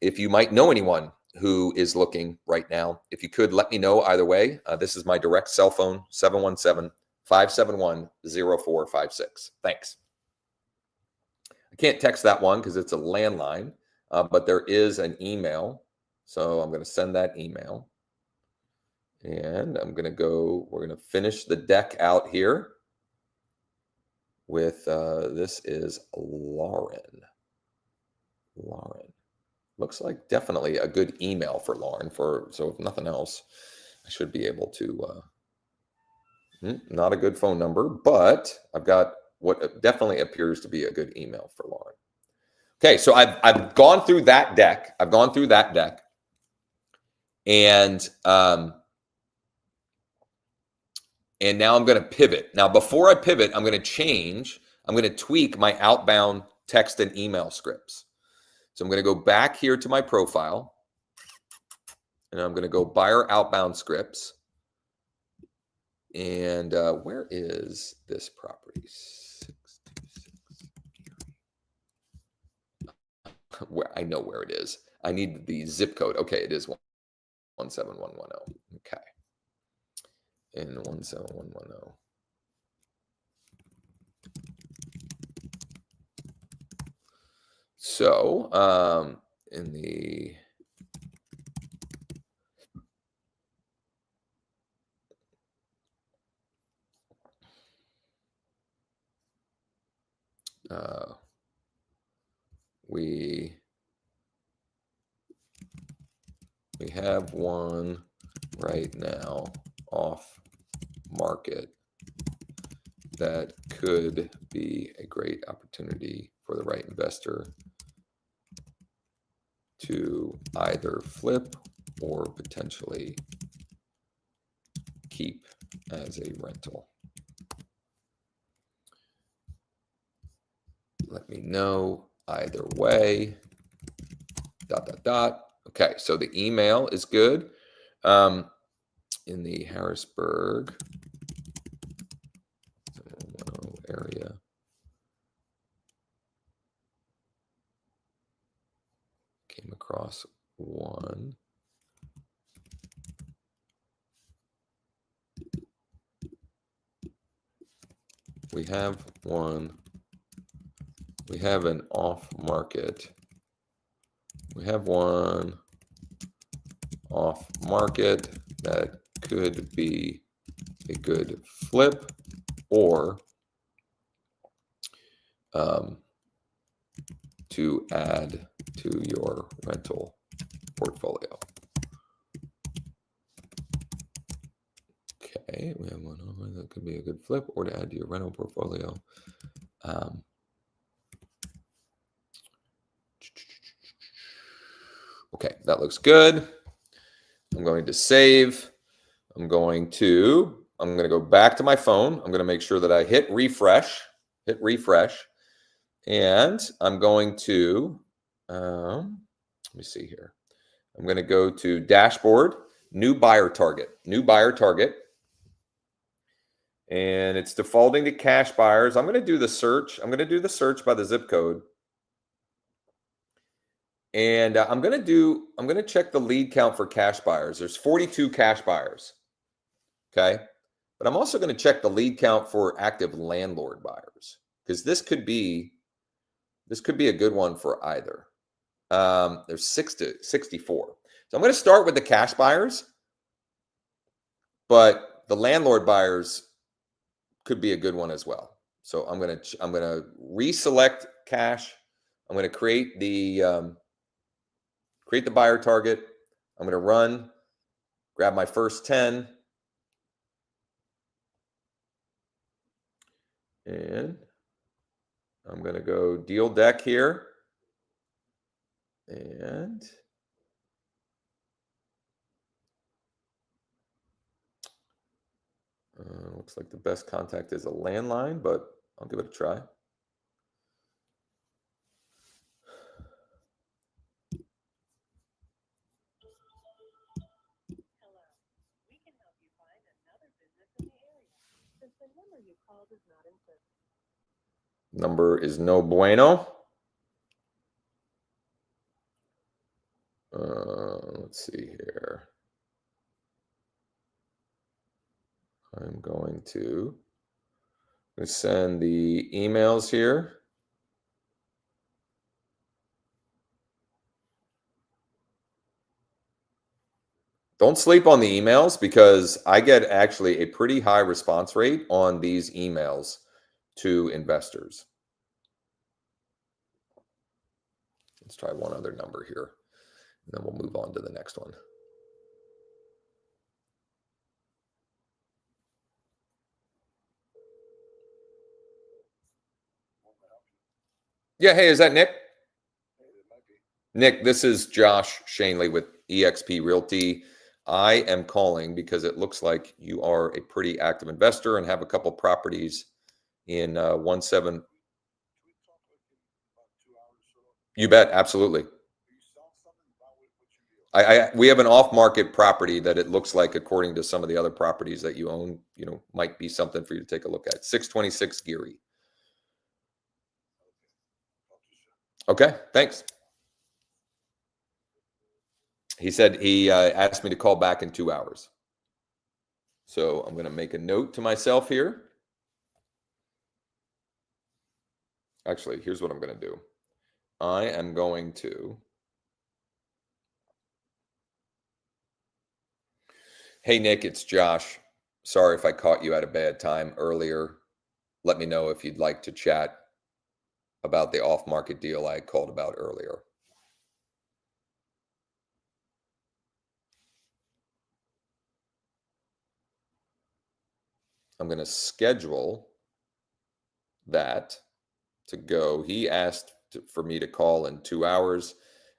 if you might know anyone who is looking right now. If you could, let me know either way. This is my direct cell phone, 717-571-0456. Thanks. I can't text that one because it's a landline, but there is an email. So I'm going to send that email. And we're going to finish the deck out here with, this is Lauren. Looks like definitely a good email for Lauren. So if nothing else, I should be able to, not a good phone number, but I've got what definitely appears to be a good email for Lauren. Okay, so I've gone through that deck. And now I'm going to pivot. Now, before I pivot, I'm going to tweak my outbound text and email scripts. So I'm going to go back here to my profile, and I'm going to go buyer outbound scripts. And where is this property? 626. Where I know where it is. I need the zip code. Okay, it is 17110. Okay. In 17110. So, in the we have one right now off market that could be a great opportunity for the right investor to either flip or potentially keep as a rental. Let me know either way. ... Okay, so the email is good. In the Harrisburg area, came across one. We have one. We have an off market. We have one off market that could be a good flip or to add to your rental portfolio. Okay, we have one that could be a good flip or to add to your rental portfolio. Okay, that looks good. I'm going to save. I'm going to go back to my phone. I'm going to make sure that I hit refresh. And I'm going to, let me see here. I'm going to go to dashboard, new buyer target. And it's defaulting to cash buyers. I'm going to do the search. I'm going to do the search by the zip code. And I'm going to check the lead count for cash buyers. There's 42 cash buyers. Okay. But I'm also going to check the lead count for active landlord buyers, because this could be a good one for either. There's 64. So I'm going to start with the cash buyers, but the landlord buyers could be a good one as well. So I'm going to reselect cash. I'm going to create the buyer target. I'm going to grab my first 10. And I'm going to go deal deck here. And looks like the best contact is a landline, but I'll give it a try. Hello. We can help you find another business in the area, since the number you called is not in service. Number is no bueno. Let's see here. I'm going to send the emails here. Don't sleep on the emails, because I get actually a pretty high response rate on these emails to investors. Let's try one other number here, and then we'll move on to the next one. Yeah, hey, is that Nick? Nick, this is Josh Schoenly with eXp Realty. I am calling because it looks like you are a pretty active investor and have a couple properties in 17. You bet, absolutely. We have an off-market property that it looks like, according to some of the other properties that you own, might be something for you to take a look at. 626 Geary. Okay, thanks. He said he asked me to call back in 2 hours. So I'm going to make a note to myself here. Actually, here's what I'm going to do. I am going to. Hey, Nick, it's Josh. Sorry if I caught you at a bad time earlier. Let me know if you'd like to chat about the off-market deal I called about earlier. I'm going to schedule that to go. He asked for me to call in 2 hours.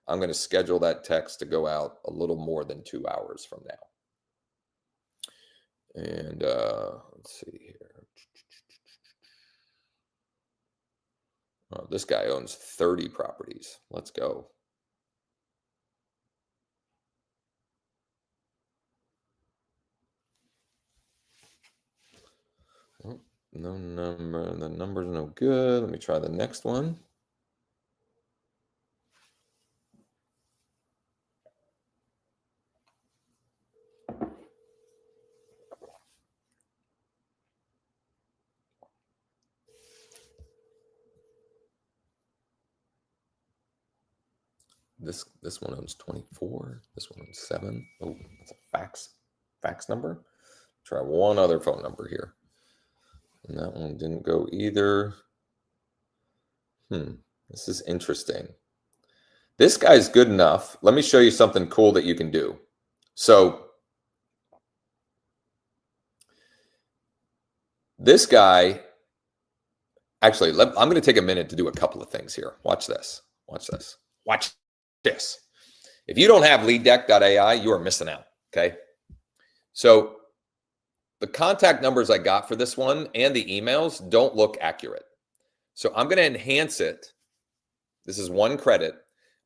I'm going to schedule that text to go out a little more than 2 hours from now. And let's see here. Oh, this guy owns 30 properties. Let's go. Oh, no number. The number's no good. Let me try the next one. This one owns 24. This one owns 7. Oh, that's a fax number. Try one other phone number here. And that one didn't go either. This is interesting. This guy's good enough. Let me show you something cool that you can do. So this guy, actually, I'm going to take a minute to do a couple of things here. Watch this. Watch this. Watch this. If you don't have leaddeck.ai, you are missing out. Okay. So the contact numbers I got for this one and the emails don't look accurate. So I'm going to enhance it. This is one credit.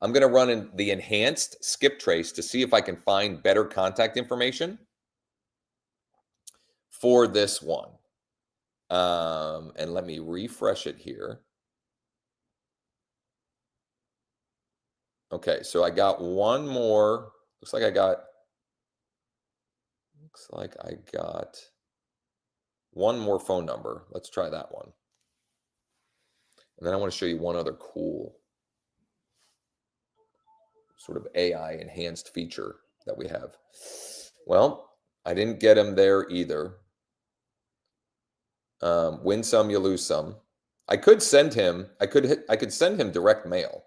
I'm going to run in the enhanced skip trace to see if I can find better contact information for this one. And let me refresh it here. Okay, so I got one more. Looks like I got one more phone number. Let's try that one. And then I want to show you one other cool sort of AI enhanced feature that we have. Well, I didn't get him there either. Win some, you lose some. I could send him. I could send him direct mail,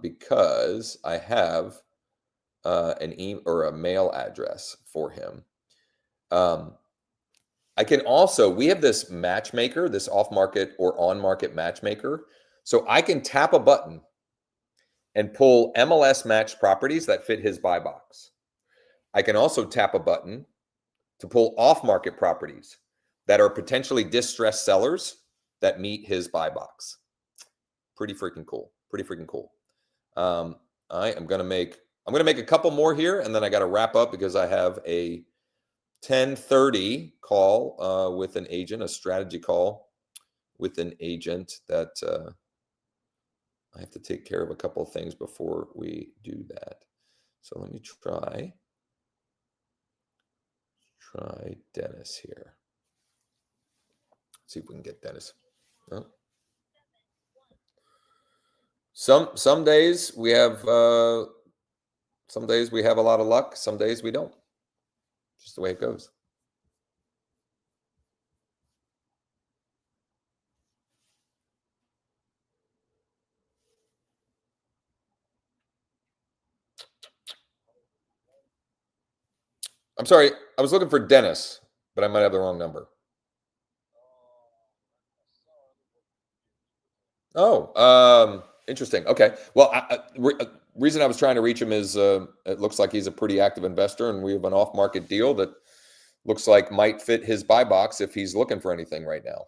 because I have an email or a mail address for him. I can also, we have this matchmaker, this off-market or on-market matchmaker. So I can tap a button and pull MLS matched properties that fit his buy box. I can also tap a button to pull off-market properties that are potentially distressed sellers that meet his buy box. Pretty freaking cool. Pretty freaking cool. I am going to make, I'm going to make a couple more here, and then I got to wrap up because I have a 10:30 call with an agent, a strategy call with an agent that I have to take care of a couple of things before we do that. So let me try Dennis here. See if we can get Dennis. Oh. Some days we have a lot of luck. Some days we don't. Just the way it goes. I'm sorry, I was looking for Dennis, but I might have the wrong number. Oh, interesting. Okay. Well, reason I was trying to reach him is it looks like he's a pretty active investor, and we have an off-market deal that looks like might fit his buy box if he's looking for anything right now.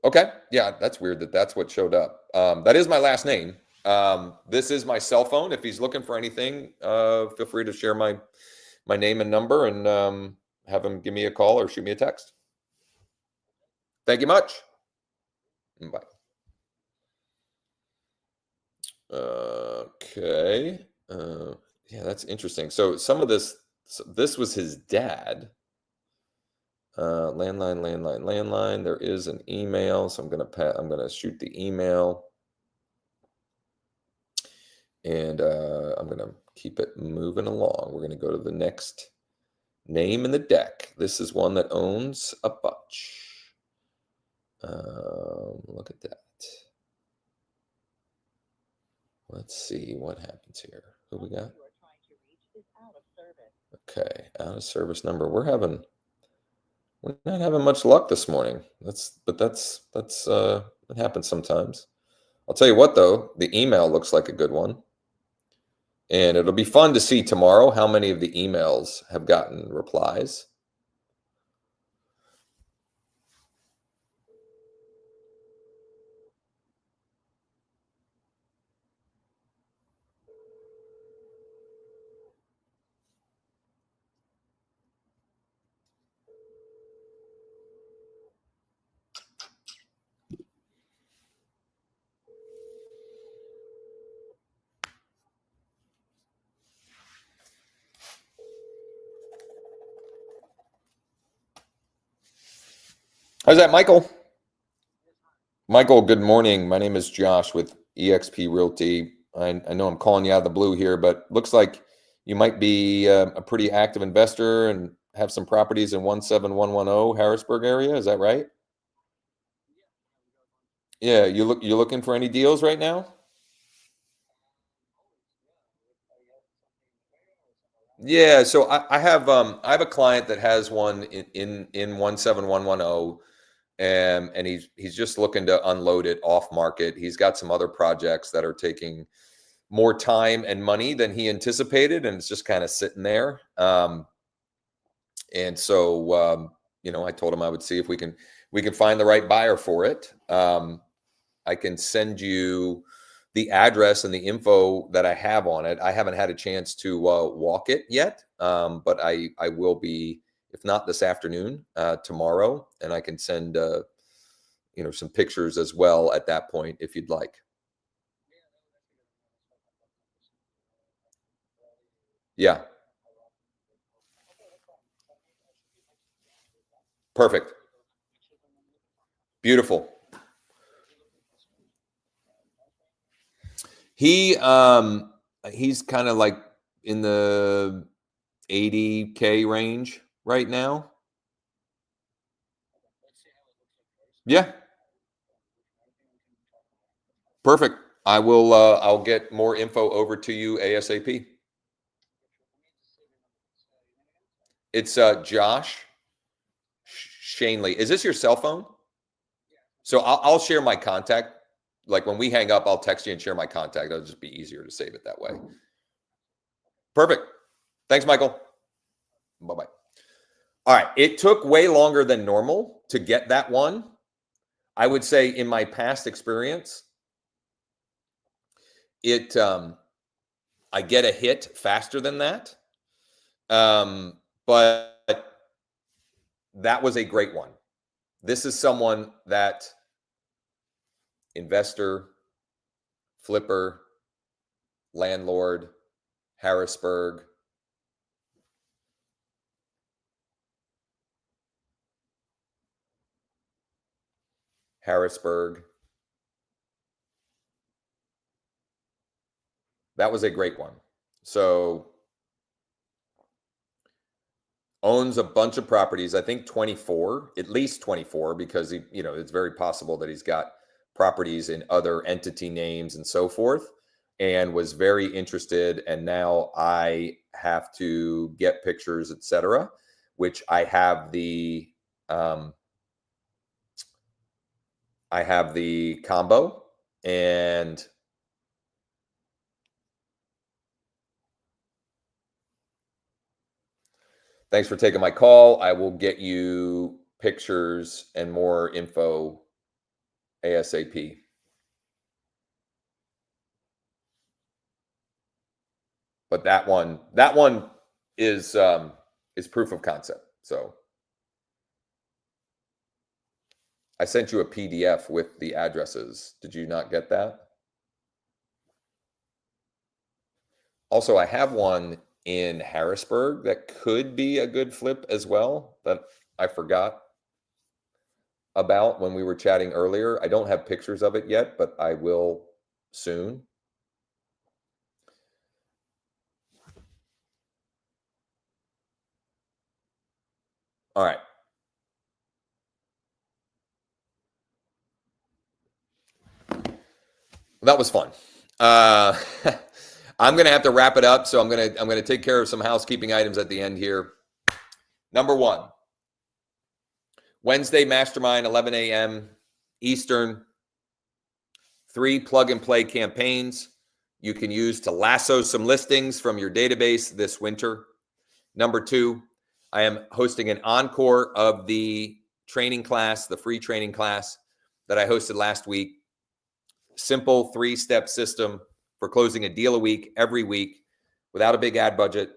Okay. Yeah, that's weird that that's what showed up. That is my last name. This is my cell phone. If he's looking for anything, feel free to share my name and number, and have him give me a call or shoot me a text. Thank you much. Bye. Okay. Yeah, that's interesting. So some of this, this was his dad. Landline. There is an email, so I'm gonna shoot the email, and I'm gonna keep it moving along. We're gonna go to the next name in the deck. This is one that owns a bunch. Look at that. Let's see what happens here. Who we got? Okay, out of service number. We're not having much luck this morning. That's it happens sometimes. I'll tell you what though, the email looks like a good one. And it'll be fun to see tomorrow how many of the emails have gotten replies. How's that, Michael? Michael, good morning. My name is Josh with eXp Realty. I know I'm calling you out of the blue here, but looks like you might be a pretty active investor and have some properties in 17110 Harrisburg area. Is that right? Yeah, you're looking for any deals right now? Yeah, so I have a client that has one in 17110. And he's just looking to unload it off market. He's got some other projects that are taking more time and money than he anticipated, and it's just kind of sitting there. And so I told him I would see if we can find the right buyer for it. I can send you the address and the info that I have on it. I haven't had a chance to walk it yet, but I will be, if not this afternoon, tomorrow, and I can send some pictures as well at that point if you'd like. Yeah, perfect, beautiful. He's kind of like in the 80K range right now. Yeah. Perfect. I will. I'll get more info over to you ASAP. It's Josh Schoenly. Is this your cell phone? So I'll share my contact. Like when we hang up, I'll text you and share my contact. It'll just be easier to save it that way. Perfect. Thanks, Michael. Bye-bye. All right. It took way longer than normal to get that one. I would say in my past experience, I get a hit faster than that. But that was a great one. This is someone that investor, flipper, landlord, Harrisburg. That was a great one. So owns a bunch of properties, I think 24, at least 24, because he, it's very possible that he's got properties in other entity names and so forth, and was very interested. And now I have to get pictures, etc., which I have the combo, and thanks for taking my call. I will get you pictures and more info ASAP. But that one is proof of concept. So I sent you a PDF with the addresses. Did you not get that? Also, I have one in Harrisburg that could be a good flip as well that I forgot about when we were chatting earlier. I don't have pictures of it yet, but I will soon. All right. That was fun. I'm going to have to wrap it up, so I'm going to take care of some housekeeping items at the end here. Number one, Wednesday Mastermind, 11 a.m. Eastern. 3 plug-and-play campaigns you can use to lasso some listings from your database this winter. Number 2, I am hosting an encore of the training class, the free training class that I hosted last week. Simple 3-step system for closing a deal a week, every week, without a big ad budget,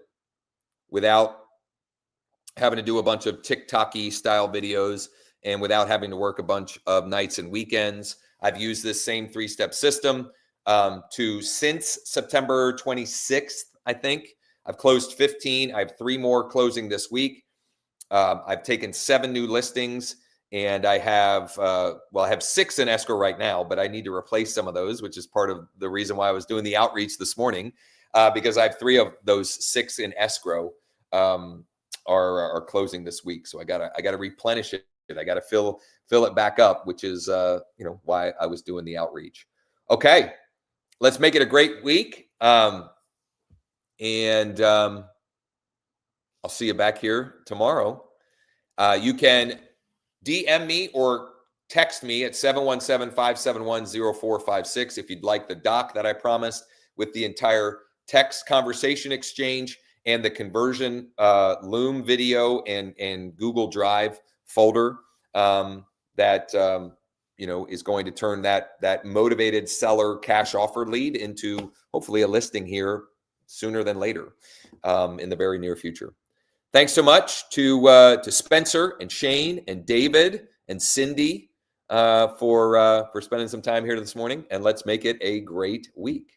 without having to do a bunch of TikTok-y style videos, and without having to work a bunch of nights and weekends. I've used this same 3-step system since September 26th, I think. I've closed 15. I have 3 more closing this week. I've taken 7 new listings, and I have, I have 6 in escrow right now, but I need to replace some of those, which is part of the reason why I was doing the outreach this morning, because I have 3 of those 6 in escrow are closing this week. So I gotta replenish it. I gotta fill it back up, which is why I was doing the outreach. Okay, let's make it a great week. And I'll see you back here tomorrow. You can DM me or text me at 717-571-0456 if you'd like the doc that I promised with the entire text conversation exchange and the conversion Loom video and Google Drive folder that is going to turn that motivated seller cash offer lead into hopefully a listing here sooner than later in the very near future. Thanks so much to Spencer and Shane and David and Cindy for spending some time here this morning, and let's make it a great week.